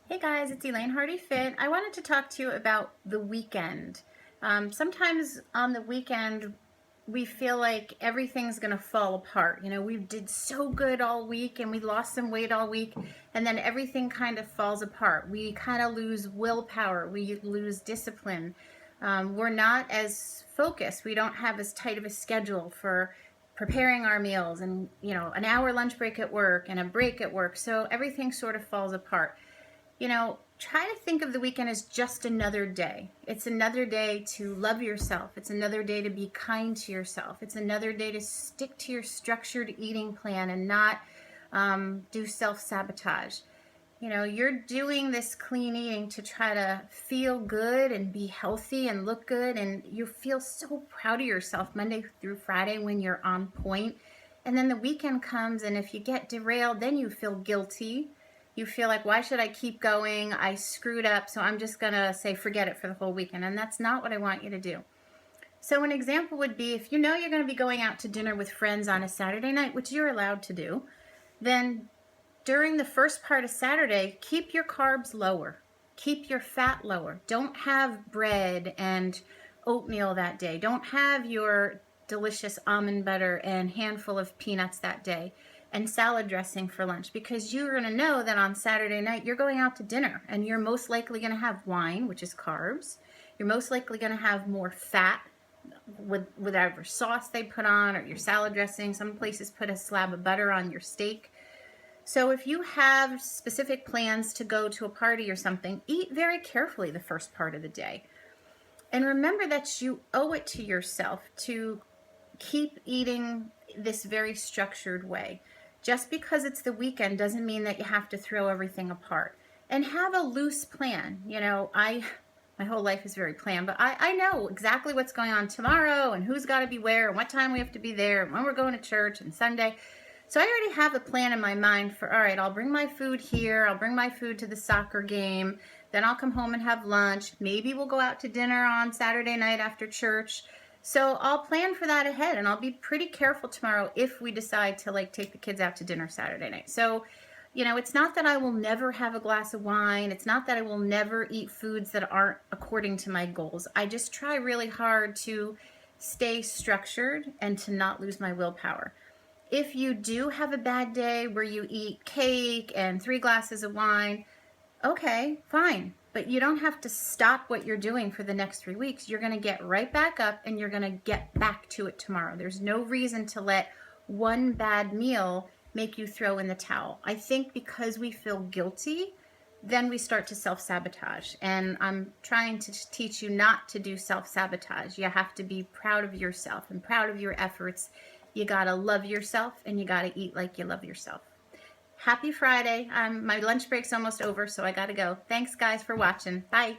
Hey guys, it's Elaine Hardy Fit. I wanted to talk to you about the weekend. Sometimes on the weekend, we feel like everything's going to fall apart. You know, we did so good all week and we lost some weight all week, and then everything kind of falls apart. We kind of lose willpower, we lose discipline. We're not as focused. We don't have as tight of a schedule for preparing our meals and, an hour lunch break at work and a break at work. So everything sort of falls apart. Try to think of the weekend as just another day. It's another day to love yourself. It's another day to be kind to yourself. It's another day to stick to your structured eating plan and not do self-sabotage. You're doing this clean eating to try to feel good and be healthy and look good, and you feel so proud of yourself Monday through Friday when you're on point. And then the weekend comes, and if you get derailed, then you feel guilty. You feel like, why should I keep going? I screwed up, so I'm just going to say forget it for the whole weekend. And that's not what I want you to do. So an example would be if you know you're going to be going out to dinner with friends on a Saturday night, which you're allowed to do, then during the first part of Saturday, keep your carbs lower. Keep your fat lower. Don't have bread and oatmeal that day. Don't have your delicious almond butter and handful of peanuts that day and salad dressing for lunch, because you're going to know that on Saturday night you're going out to dinner and you're most likely going to have wine, which is carbs. You're most likely going to have more fat with whatever sauce they put on or your salad dressing. Some places put a slab of butter on your steak. So if you have specific plans to go to a party or something, eat very carefully the first part of the day. And remember that you owe it to yourself to keep eating this very structured way. Just because it's the weekend doesn't mean that you have to throw everything apart. And have a loose plan. My whole life is very planned, but I know exactly what's going on tomorrow and who's got to be where and what time we have to be there and when we're going to church and Sunday. So I already have a plan in my mind for, all right, I'll bring my food here. I'll bring my food to the soccer game. Then I'll come home and have lunch. Maybe we'll go out to dinner on Saturday night after church. So I'll plan for that ahead, and I'll be pretty careful tomorrow if we decide to take the kids out to dinner Saturday night. So, it's not that I will never have a glass of wine. It's not that I will never eat foods that aren't according to my goals. I just try really hard to stay structured and to not lose my willpower. If you do have a bad day where you eat cake and 3 glasses of wine, okay, fine. But you don't have to stop what you're doing for the next 3 weeks. You're going to get right back up and you're going to get back to it tomorrow. There's no reason to let one bad meal make you throw in the towel. I think because we feel guilty, then we start to self-sabotage. And I'm trying to teach you not to do self-sabotage. You have to be proud of yourself and proud of your efforts. You got to love yourself and you got to eat like you love yourself. Happy Friday. My lunch break's almost over, so I got to go. Thanks, guys, for watching. Bye.